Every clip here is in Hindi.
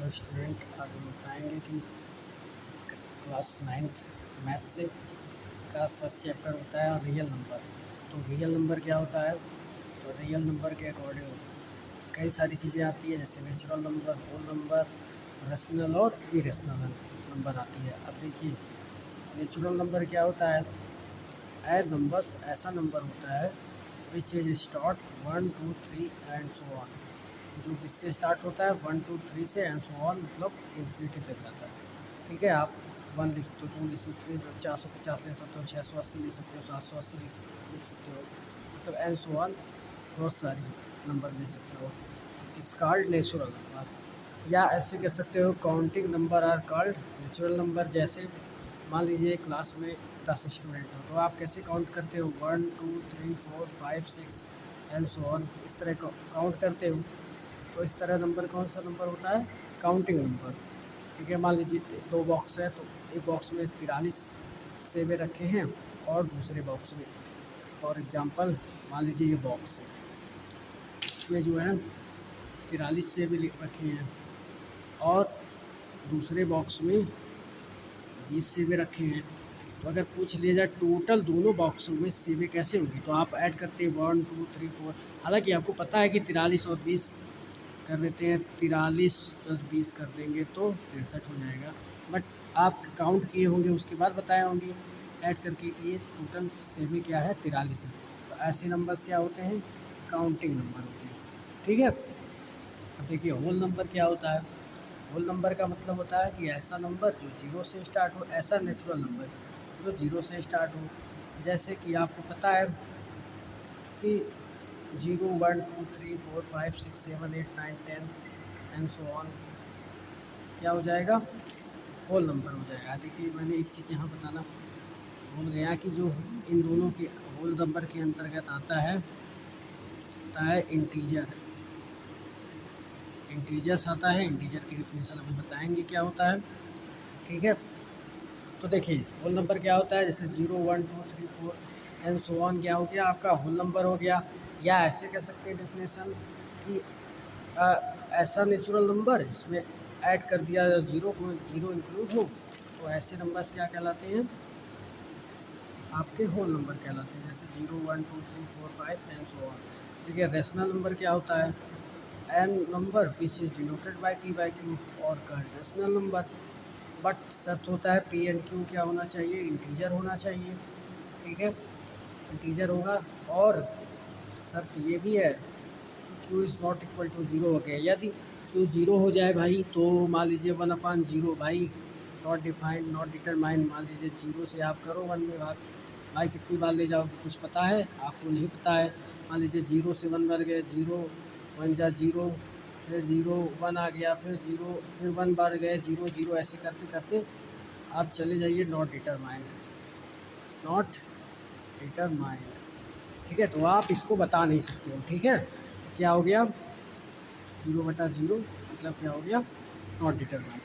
हेलो स्टूडेंट, आज हम बताएंगे कि क्लास 9th मैथ से का फर्स्ट चैप्टर होता है रियल नंबर। तो रियल नंबर क्या होता है? तो रियल नंबर के अकॉर्डिंग कई सारी चीज़ें आती है, जैसे natural number, whole number, rational और इरेशनल नंबर आती है। अब देखिए, नेचुरल नंबर क्या होता है? ए नंबर ऐसा नंबर होता है which is start 1 2 3 and so on, जो किससे स्टार्ट होता है 1 2 3 से एंड सो ऑन, मतलब इन्फिनिटी तक जाता है। ठीक है, आप 1 लिख सकते हो, 2 लिख सकते हो, 450 लिख सकते हो, 680 लिख सकते हो, 780 लिख सकते हो, मतलब एंड सो ऑन बहुत सारी नंबर ले सकते हो। इस कॉल्ड नेचुरल नंबर, या ऐसे कह सकते हो counting number are called natural number. जैसे मान लीजिए क्लास में 10 स्टूडेंट हो, तो आप कैसे काउंट करते हो? 1 2 3 4 5 6 एंड सो ऑन, इस तरह काउंट करते हो। तो इस तरह नंबर कौन सा नंबर होता है? Counting number. ठीक है, मान लीजिए 2 बॉक्स है, तो एक बॉक्स में 43 सेबें रखे हैं और दूसरे बॉक्स में, फॉर एग्जांपल मान लीजिए ये बॉक्स है, इसमें जो है 43 सेबें रखे हैं और दूसरे बॉक्स में 20 सेबें रखे हैं। तो अगर पूछ लिया जाए टोटल दोनों बॉक्सों में सेबें कैसे होंगी, तो आप ऐड करते हैं 1 2 3 4। हालांकि आपको पता है कि 43 और 20 कर देते हैं, 43 + 20 कर देंगे तो 63 हो जाएगा। बट आप काउंट किए होंगे, उसके बाद बताए होंगे ऐड करके कि ये टोटल सेबें क्या है, 43 है। तो ऐसे नंबर्स क्या होते हैं? काउंटिंग नंबर होते हैं। ठीक है, अब देखिए होल नंबर क्या होता है? होल नंबर का मतलब होता है कि ऐसा नंबर जो 0 से स्टार्ट हो, ऐसा नेचुरल नंबर जो 0 से स्टार्ट हो। जैसे कि आपको पता है कि 0 1 2 3 4 5 6 7 8 9 10 एंड सो ऑन क्या हो जाएगा? होल नंबर हो जाएगा। देखिए, मैंने एक चीज़ यहाँ बताना भूल गया कि जो इन दोनों के होल नंबर के अंतर्गत आता है इंटीजर। इंटीजर्स आता है, इंटीजर की डिफिनेशन अभी बताएंगे क्या होता है। ठीक है, तो देखिए होल नंबर क्या होता है? जैसे 0 1 2 3 4 एंड सो ऑन क्या हो गया? आपका होल नंबर हो गया। या ऐसे कह सकते हैं डिफिनेशन कि ऐसा नेचुरल नंबर जिसमें ऐड कर दिया जीरो को, जीरो इंक्लूड हो, तो ऐसे नंबर्स क्या कहलाते हैं? आपके होल नंबर कहलाते हैं। जैसे 0 1 2 3 4 5 एंड सो ऑन। देखिए रेशनल नंबर क्या होता है? An number which is denoted by P by Q और कॉल्ड रेशनल नंबर। बट शर्त होता है P एंड Q क्या होना चाहिए? इंटीजर होना चाहिए। ठीक है, इंटीजर होगा। और शर्त ये भी है Q is not equal to zero हो गया। यदि क्यू ज़ीरो हो जाए भाई, तो मान लीजिए 1/0 भाई, नॉट डिफाइंड नॉट डिटरमाइन। मान लीजिए 0 से आप करो 1 में भाग, भाई कितनी बार ले जाओगे? कुछ पता है आपको? नहीं पता है। मान लीजिए 0 से 1 बार गए, 0 1 जा 0, फिर 0 1 आ गया, फिर 0 फिर 1 बार गए, 0 0, ऐसे करते करते आप चले जाइए नॉट डिटरमाइंड, नॉट डिटरमाइंड। ठीक है, तो आप इसको बता नहीं सकते हो। ठीक है, तो क्या हो गया? 0/0 मतलब क्या हो गया? Not determined.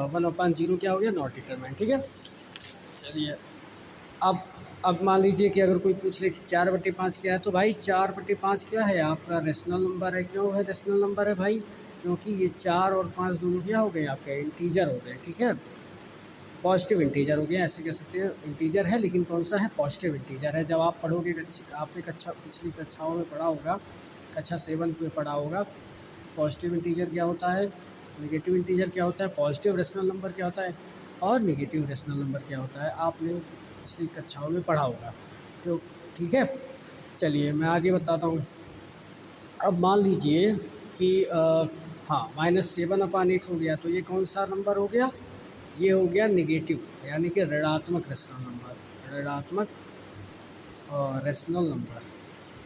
1/0 क्या हो गया? Not determined. ठीक है, चलिए अब मान लीजिए कि अगर कोई पूछ ले कि 4/5 क्या है, तो भाई 4/5 क्या है? आपका रेशनल नंबर है। क्यों है रेशनल नंबर है भाई? क्योंकि ये 4 और 5 दोनों क्या हो गए? आपके इंटीजर हो गए। ठीक है, पॉजिटिव इंटीजर हो गया, ऐसे कह सकते हैं। इंटीजर है लेकिन कौन सा है? पॉजिटिव इंटीजर है। जब आप पढ़ोगे, आपने पिछली कक्षाओं में पढ़ा होगा, कक्षा 7 में पढ़ा होगा, पॉजिटिव इंटीजर क्या होता है, नेगेटिव इंटीजर क्या होता है, पॉजिटिव रेशनल नंबर क्या होता है और नेगेटिव रेशनल नंबर क्या होता है, आपने पिछली कक्षाओं में पढ़ा होगा। तो ठीक है, चलिए मैं आगे बताता हूँ। अब मान लीजिए कि हाँ -7/8 हो गया, तो ये कौन सा नंबर हो गया? ये हो गया नेगेटिव, यानी कि ऋणात्मक रेशनल नंबर। ऋणात्मक और रेशनल नंबर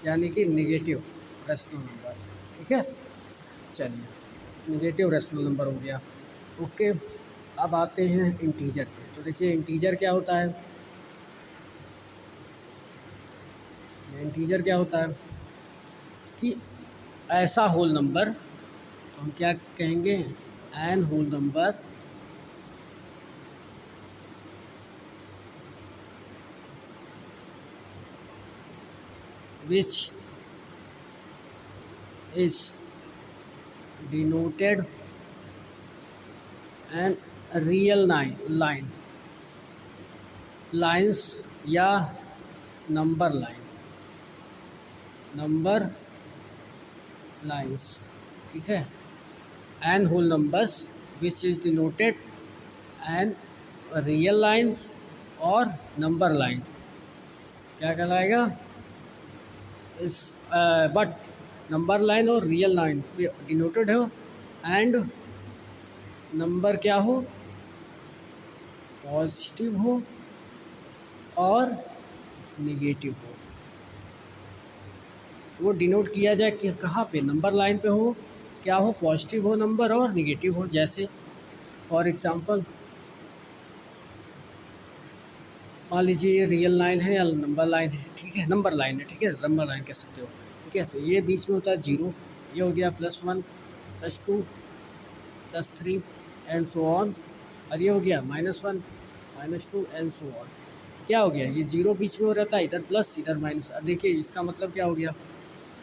यानी कि नेगेटिव रेशनल नंबर। ठीक है, चलिए नेगेटिव रेशनल नंबर हो गया। ओके, अब आते हैं इंटीजर पे। तो देखिए इंटीजर क्या होता है? इंटीजर क्या होता है कि ऐसा होल नंबर, तो हम क्या कहेंगे? An whole number which is denoted and real line lines या नंबर लाइन्स, ठीक है, and whole numbers which is denoted and real lines और नंबर लाइन क्या कहलाएगा इस बट नंबर लाइन और रियल लाइन डिनोटेड हो एंड नंबर क्या हो पॉजिटिव हो और निगेटिव हो। वो डिनोट किया जाए कि कहाँ पे नंबर लाइन पे हो, क्या हो पॉजिटिव हो नंबर और निगेटिव हो। जैसे फॉर एग्जांपल मान लीजिए ये रियल लाइन है या नंबर लाइन है, ठीक है, नंबर लाइन है, ठीक है, नंबर लाइन कह सकते हो, ठीक है। तो ये बीच में होता है 0, ये हो गया +1 +2 +3 एंड सो ऑन, और ये हो गया -1 -2 एंड सो ऑन। क्या हो गया, ये 0 बीच में हो रहता है, इधर प्लस इधर माइनस। अब देखिए इसका मतलब क्या हो गया,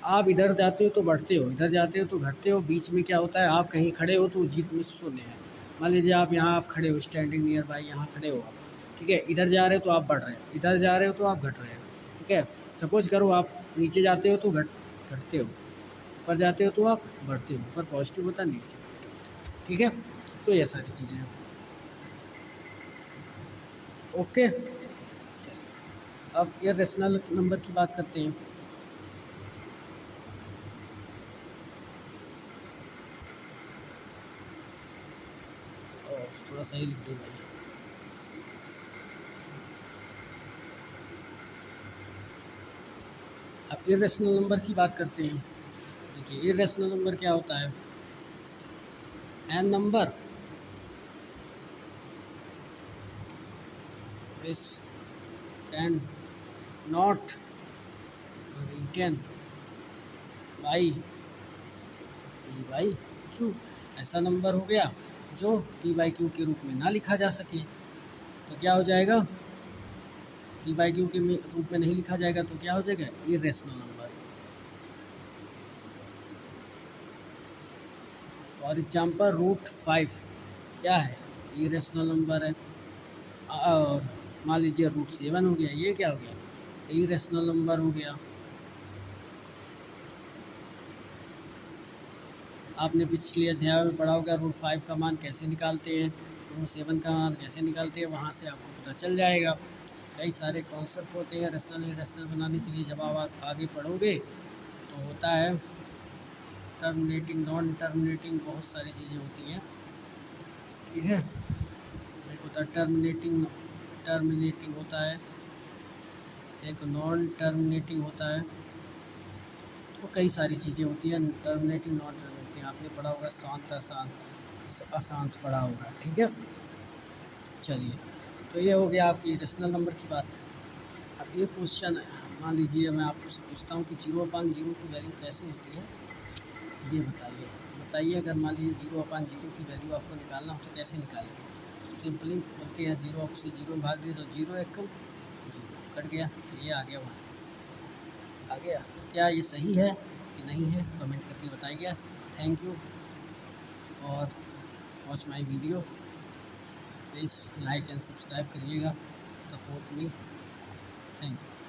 आप इधर जाते हो तो बढ़ते हो, इधर जाते हो तो घटते हो, बीच में क्या होता है आप कहीं खड़े हो तो जीत में शून्य है। मान लीजिए आप यहाँ आप खड़े हो, स्टैंडिंग नियर बाई यहाँ खड़े हो आप, ठीक है, इधर जा रहे हो तो आप बढ़ रहे हो, इधर जा रहे हो तो आप घट रहे हो, ठीक है। सपोज करो आप नीचे जाते हो तो घटते हो, ऊपर जाते हो तो आप बढ़ते हो, ऊपर पॉजिटिव होता है नीचे, ठीक है। तो ये सारी चीज़ें हैं, ओके। अब इरेशनल नंबर की बात करते हैं। और थोड़ा सही लिख दो भाई। अब इरेशनल नंबर की बात करते हैं। देखिए इरेशनल नंबर क्या होता है, an number is can not written by P by Q. ऐसा नंबर हो गया जो पी बाई क्यू के रूप में ना लिखा जा सके, तो क्या हो जाएगा, पी बाई क्यू के रूप में नहीं लिखा जाएगा तो क्या हो जाएगा इरेशनल नंबर। फॉर एग्जाम्पल √5 क्या है, इरेशनल नंबर है। और मान लीजिए √7 हो गया, ये क्या हो गया इरेशनल नंबर हो गया। आपने पिछले अध्याय में पढ़ा होगा √5 का मान कैसे निकालते हैं, √7 का मान कैसे निकालते हैं, वहाँ से आपको पता चल जाएगा। कई सारे कॉन्सेप्ट होते हैं रेशनल इरेशनल बनाने के लिए, जब आप आगे पढ़ोगे तो होता है टर्मिनेटिंग नॉन टर्मिनेटिंग, बहुत सारी चीज़ें होती हैं, ठीक है। एक होता है टर्मिनेटिंग होता है, एक नॉन टर्मिनेटिंग होता है, तो कई सारी चीज़ें होती हैं टर्मिनेटिंग नॉन टर्मिनेटिंग। आपने पढ़ा होगा शांत अशांत अशांत पढ़ा होगा, ठीक है। चलिए तो ये हो गया आपकी रेशनल नंबर की बात। अब ये क्वेश्चन मान लीजिए मैं आपसे पूछता हूँ कि 0/0 की वैल्यू कैसे होती है, ये बताइए। अगर मान लीजिए 0/0 की वैल्यू आपको निकालना हो तो कैसे निकालेंगे। सिंपली बोलते हैं 0 से 0 भाग दिए तो 0 1 0 कट गया, तो ये आ गया वहाँ आ गया। तो क्या ये सही है कि नहीं है, कमेंट करके बताइए। Thank you for watch my video, please like and subscribe करिएगा, सपोर्ट मी, थैंक यू।